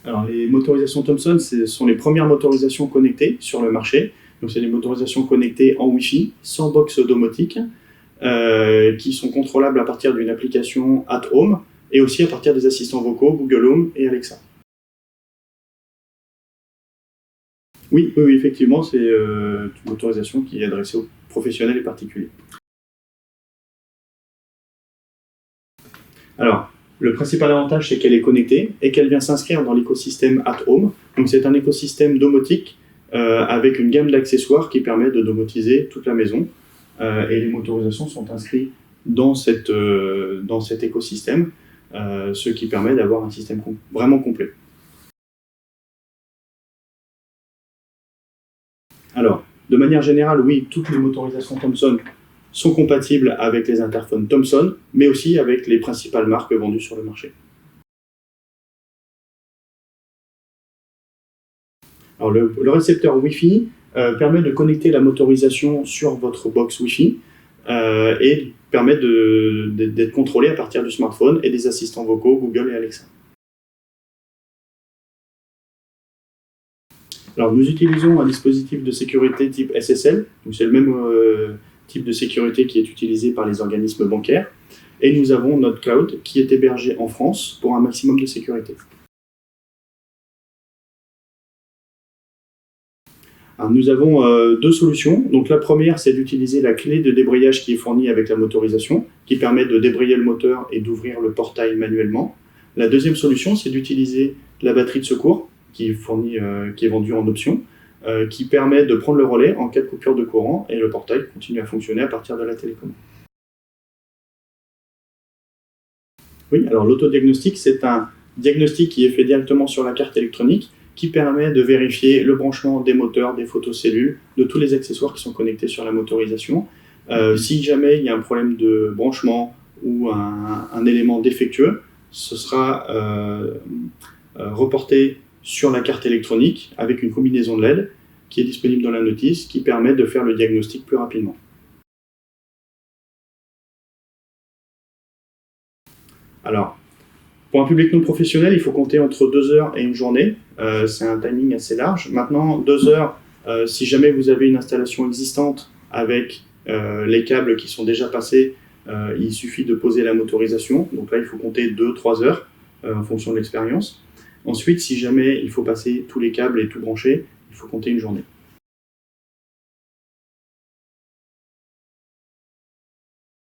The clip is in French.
Alors, les motorisations Thomson, ce sont les premières motorisations connectées sur le marché. Donc, c'est des motorisations connectées en Wi-Fi, sans box domotique, qui sont contrôlables à partir d'une application at Home et aussi à partir des assistants vocaux Google Home et Alexa. Oui, effectivement, c'est une motorisation qui est adressée aux professionnels et particuliers. Alors, le principal avantage, c'est qu'elle est connectée et qu'elle vient s'inscrire dans l'écosystème at Home. Donc, c'est un écosystème domotique avec une gamme d'accessoires qui permet de domotiser toute la maison. Et les motorisations sont inscrites dans cet écosystème, ce qui permet d'avoir un système vraiment complet. Alors, de manière générale, oui, toutes les motorisations Thomson sont compatibles avec les interphones Thomson, mais aussi avec les principales marques vendues sur le marché. Alors, le récepteur Wi-Fi permet de connecter la motorisation sur votre box Wi-Fi et permet d'être contrôlé à partir du smartphone et des assistants vocaux Google et Alexa. Alors, nous utilisons un dispositif de sécurité type SSL, donc c'est le même type de sécurité qui est utilisé par les organismes bancaires, et nous avons notre cloud qui est hébergé en France pour un maximum de sécurité. Alors, nous avons deux solutions. Donc, la première, c'est d'utiliser la clé de débrayage qui est fournie avec la motorisation, qui permet de débrayer le moteur et d'ouvrir le portail manuellement. La deuxième solution, c'est d'utiliser la batterie de secours, qui est vendue en option, qui permet de prendre le relais en cas de coupure de courant et le portail continue à fonctionner à partir de la télécommande. Oui, alors l'autodiagnostic, c'est un diagnostic qui est fait directement sur la carte électronique qui permet de vérifier le branchement des moteurs, des photocellules, de tous les accessoires qui sont connectés sur la motorisation. Si jamais il y a un problème de branchement ou un élément défectueux, ce sera reporté sur la carte électronique avec une combinaison de LED qui est disponible dans la notice qui permet de faire le diagnostic plus rapidement. Alors, pour un public non professionnel, il faut compter entre 2 heures et une journée. C'est un timing assez large. Maintenant, 2 heures, si jamais vous avez une installation existante avec les câbles qui sont déjà passés, il suffit de poser la motorisation. Donc là, il faut compter 2-3 heures en fonction de l'expérience. Ensuite, si jamais il faut passer tous les câbles et tout brancher, il faut compter une journée.